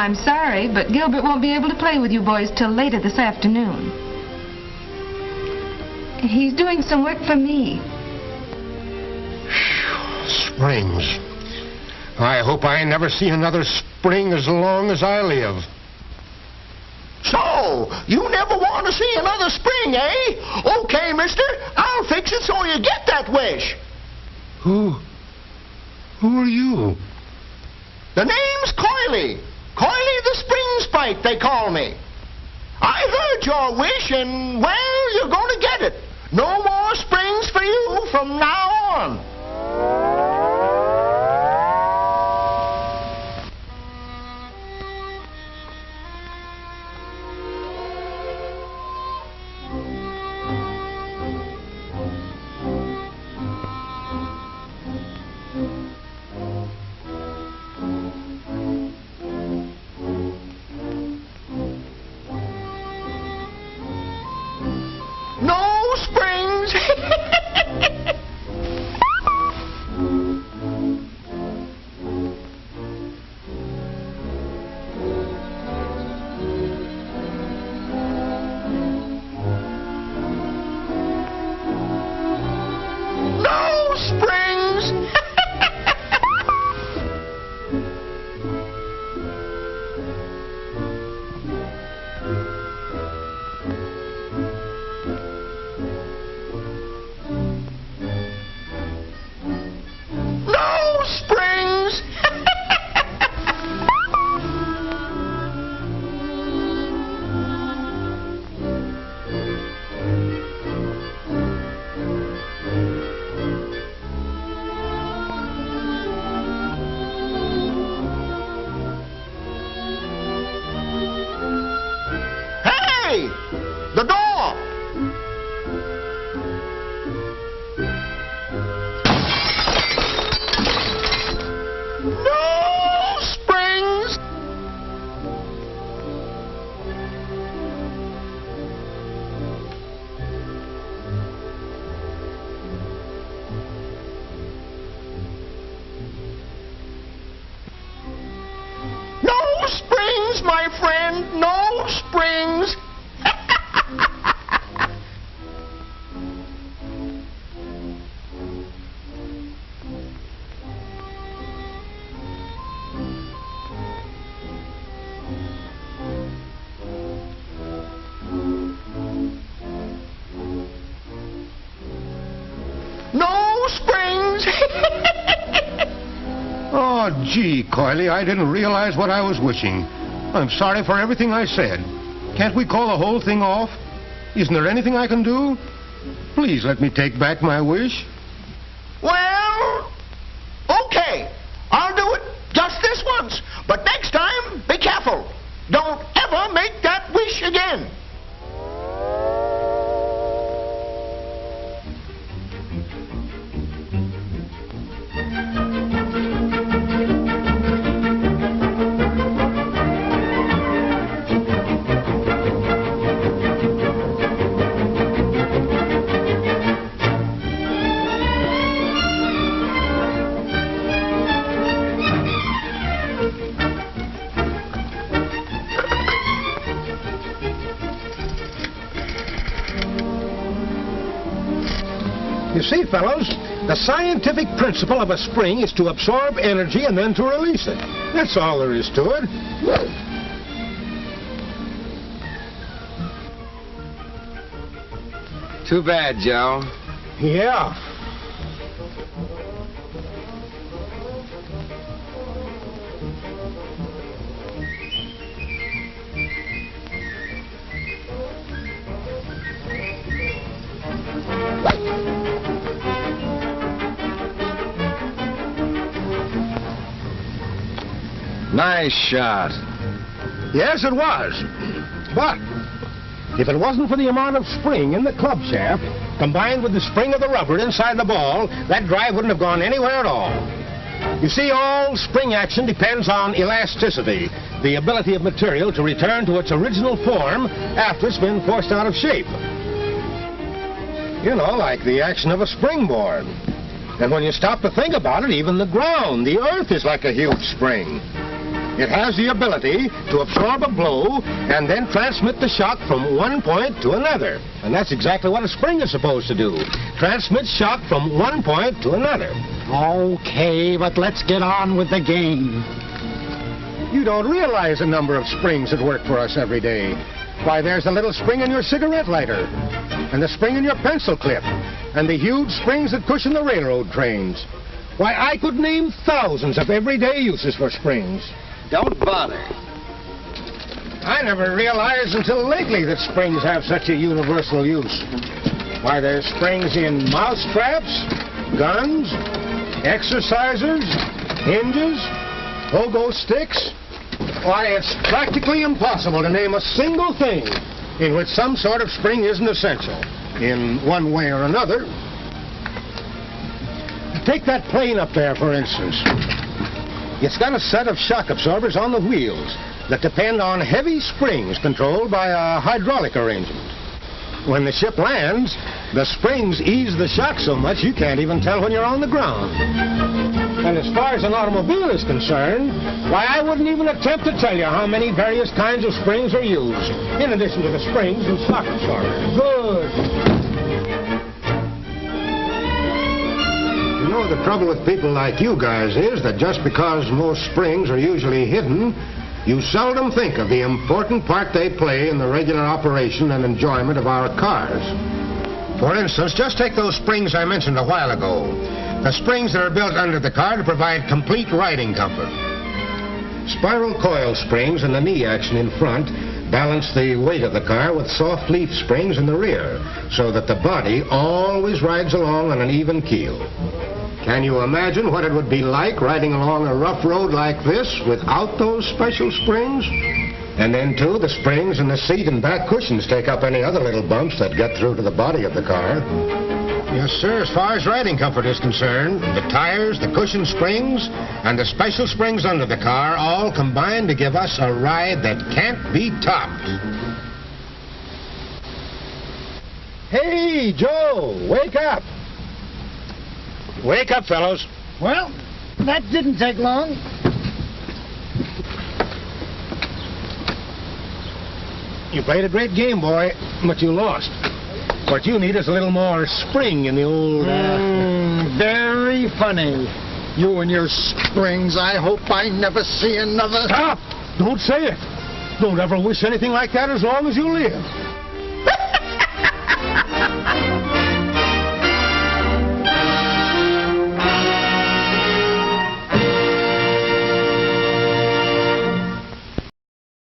I'm sorry, but Gilbert won't be able to play with you boys till later this afternoon. He's doing some work for me. Springs. I hope I never see another spring as long as I live. So, you never want to see another spring, eh? Okay, mister, I'll fix it so you get that wish. Who are you? The name's Coily. Coily the Spring Spike, they call me. I heard your wish, and, well, you're going to get it. No more springs for you from now on. No springs. No springs. No springs. Hey, the door. No springs. No springs, my friend. No springs. No springs. Oh, gee, Coily, I didn't realize what I was wishing. I'm sorry for everything I said. Can't we call the whole thing off? Isn't there anything I can do? Please let me take back my wish. Well, okay. I'll do it just this once. But next time, be careful. Don't ever make that wish again. You see, fellows, the scientific principle of a spring is to absorb energy and then to release it. That's all there is to it. Too bad, Joe. Yeah. Nice shot. Yes, it was. But if it wasn't for the amount of spring in the club shaft, combined with the spring of the rubber inside the ball, that drive wouldn't have gone anywhere at all. You see, all spring action depends on elasticity, the ability of material to return to its original form after it's been forced out of shape. You know, like the action of a springboard. And when you stop to think about it, even the ground, the earth, is like a huge spring. It has the ability to absorb a blow and then transmit the shock from one point to another. And that's exactly what a spring is supposed to do. Transmit shock from one point to another. Okay, but let's get on with the game. You don't realize the number of springs that work for us every day. Why, there's the little spring in your cigarette lighter, and the spring in your pencil clip, and the huge springs that cushion the railroad trains. Why, I could name thousands of everyday uses for springs. Don't bother. I never realized until lately that springs have such a universal use. Why, there's springs in mouse traps, guns, exercisers, hinges, pogo sticks. Why, it's practically impossible to name a single thing in which some sort of spring isn't essential, in one way or another. Take that plane up there, for instance. It's got a set of shock absorbers on the wheels that depend on heavy springs controlled by a hydraulic arrangement. When the ship lands, the springs ease the shock so much you can't even tell when you're on the ground. And as far as an automobile is concerned, why, I wouldn't even attempt to tell you how many various kinds of springs are used, in addition to the springs and shock absorbers. Good. You know, the trouble with people like you guys is that just because most springs are usually hidden, you seldom think of the important part they play in the regular operation and enjoyment of our cars. For instance, just take those springs I mentioned a while ago. The springs that are built under the car to provide complete riding comfort. Spiral coil springs and the knee action in front balance the weight of the car with soft leaf springs in the rear, so that the body always rides along on an even keel. Can you imagine what it would be like riding along a rough road like this without those special springs? And then, too, the springs in the seat and back cushions take up any other little bumps that get through to the body of the car. Yes, sir, as far as riding comfort is concerned, the tires, the cushion springs, and the special springs under the car all combine to give us a ride that can't be topped. Hey, Joe, wake up. Wake up, fellows. Well, that didn't take long. You played a great game, boy, but you lost. What you need is a little more spring in the old... Very funny. You and your springs. I hope I never see another... Stop! Don't say it. Don't ever wish anything like that as long as you live.